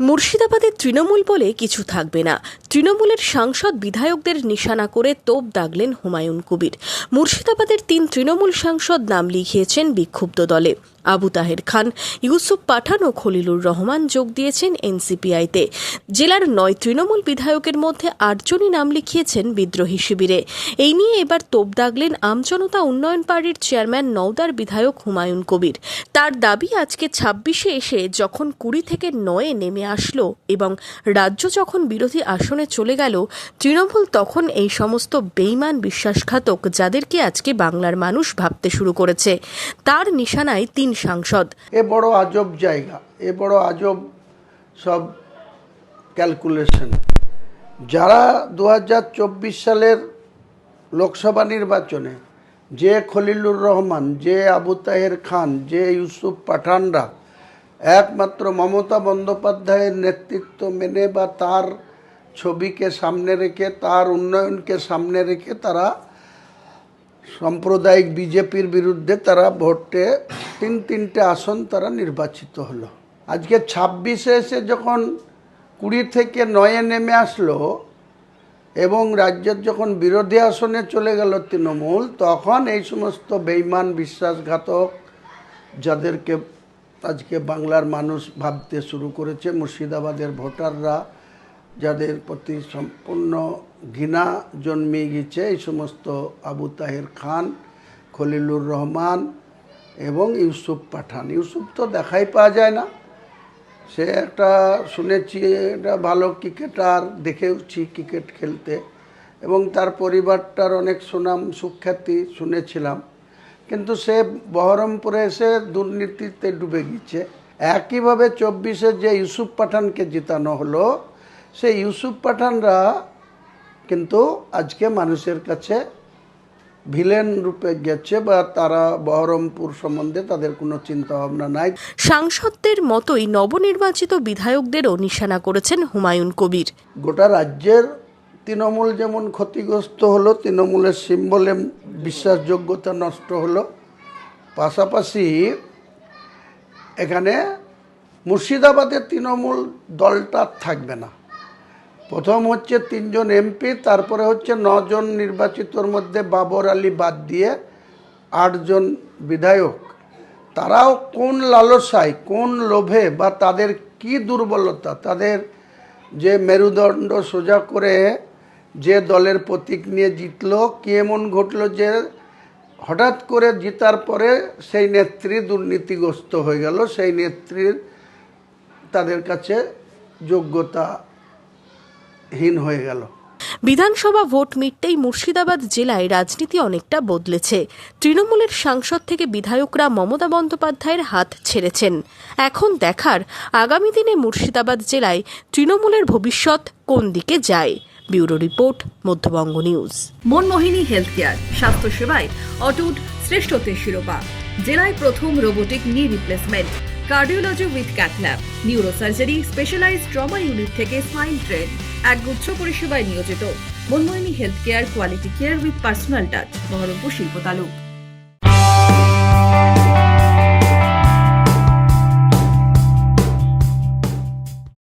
মুর্শিদাবাদের তৃণমূল বলে কিছু থাকবে না। তৃণমূলের সাংসদ বিধায়কদের নিশানা করে তোপ দাগলেন হুমায়ুন কবির। মুর্শিদাবাদের 3 তৃণমূল সাংসদ নাম লিখিয়েছেন বিক্ষুব্ধ দলে। আবু তাহের খান, ইউসুফ পাঠান ও খলিলুর রহমান যোগ দিয়েছেন এনসিপিআইতে। জেলার 9 তৃণমূল বিধায়কের মধ্যে 8 জনই নাম লিখিয়েছেন বিদ্রোহী শিবিরে। এই নিয়ে এবার তোপ দাগলেন আমজনতা উন্নয়ন পার্টির চেয়ারম্যান নওদার বিধায়ক হুমায়ুন কবির। তার দাবি, আজকে 26-এ এসে যখন 20 থেকে 9-এ নেমে আসলো এবং রাজ্য যখন বিরোধী আসনে চলে গেল, তৃণমূল তখন এই সমস্ত বেইমান বিশ্বাসঘাতক যাদেরকে আজকে বাংলার মানুষ ভাবতে শুরু করেছে, তার নিশানায় 3 সাংসদ। এ বড় আজব জায়গা, এ বড় আজব সব ক্যালকুলেশন। যারা 2024 সালের লোকসভা নির্বাচনে যে খলিলুর রহমান, যে আবু তাহের খান, যে ইউসুফ পাঠানরা একমাত্র মমতা বন্দ্যোপাধ্যায়ের নেতৃত্ব মেনে বা তার ছবিকে সামনে রেখে, তার উন্নয়নকে সামনে রেখে তারা সাম্প্রদায়িক বিজেপির বিরুদ্ধে তারা ভোটে 3-3টে আসন তারা নির্বাচিত হলো। আজকে 26-এ এসে যখন 20 থেকে 9-এ নেমে আসলো এবং রাজ্যের যখন বিরোধী আসনে চলে গেল তৃণমূল, তখন এই সমস্ত বেইমান বিশ্বাসঘাতক যাদেরকে আজকে বাংলার মানুষ ভাবতে শুরু করেছে, মুর্শিদাবাদের ভোটাররা যাদের প্রতি সম্পূর্ণ ঘৃণা জন্মে গেছে, এই সমস্ত আবু তাহের খান, খলিলুর রহমান এবং ইউসুফ পাঠান। ইউসুফ তো দেখাই পাওয়া যায় না। সে একটা শুনেছি এটা ভালো ক্রিকেটার, দেখেওছি ক্রিকেট খেলতে এবং তার পরিবারটার অনেক সুনাম সুখ্যাতি শুনেছিলাম, কিন্তু সে বহরমপুরে এসে দুর্নীতিতে ডুবে গেছে। একইভাবে 24-এ যে ইউসুফ পাঠানকে জিতানো হলো, সেই ইউসুফ পাঠানরা কিন্তু আজকে মানুষের কাছে ভিলেন রূপে গেছে বা তারা বহরমপুর সম্বন্ধে তাদের কোনো চিন্তা ভাবনা নাই। সাংসদদের মতোই নবনির্বাচিত বিধায়কদেরও নিশানা করেছেন হুমায়ুন কবির। গোটা রাজ্যের তৃণমূল যেমন ক্ষতিগ্রস্ত হলো, তৃণমূলের সিম্বলে বিশ্বাসযোগ্যতা নষ্ট হলো, পাশাপাশি এখানে মুর্শিদাবাদের তৃণমূল দলটা থাকবে না। প্রথম হচ্ছে 3 জন এমপি, তারপরে হচ্ছে 9 জন নির্বাচিতর মধ্যে বাবর আলী বাদ দিয়ে 8 জন বিধায়ক। তারাও কোন লালসায়, কোন লোভে বা তাদের কি দুর্বলতা, তাদের যে মেরুদণ্ড সোজা করে যে দলের প্রতীক নিয়ে জিতলো, কি এমন ঘটলো যে হঠাৎ করে জিতার পরে সেই নেত্রী দুর্নীতিগ্রস্ত হয়ে গেল, সেই নেত্রীর তাদের কাছে যোগ্যতাহীন হয়ে গেল। বিধানসভা ভোট মিটতেই মুর্শিদাবাদ জেলায় রাজনীতি অনেকটা বদলেছে। তৃণমূলের সাংসদ থেকে বিধায়করা মমতা বন্দ্যোপাধ্যায়ের হাত ছেড়েছেন। এখন দেখার, আগামী দিনে মুর্শিদাবাদ জেলায় তৃণমূলের ভবিষ্যৎ কোন দিকে যায়। Bureau report, Madhyabanga news. Manmohini health care, স্বাস্থ্য সেবায় অটুট শ্রেষ্ঠত্বের শিরোপা। জেলায় প্রথম robotic knee replacement, cardiology with cath lab, neurosurgery, specialised trauma unit থেকে স্মাইল ট্রেন, একগুচ্ছ পরিষেবায় নিয়োজিত। Manmohini health care, quality care with personal touch, Baharampur শিল্প তালুক।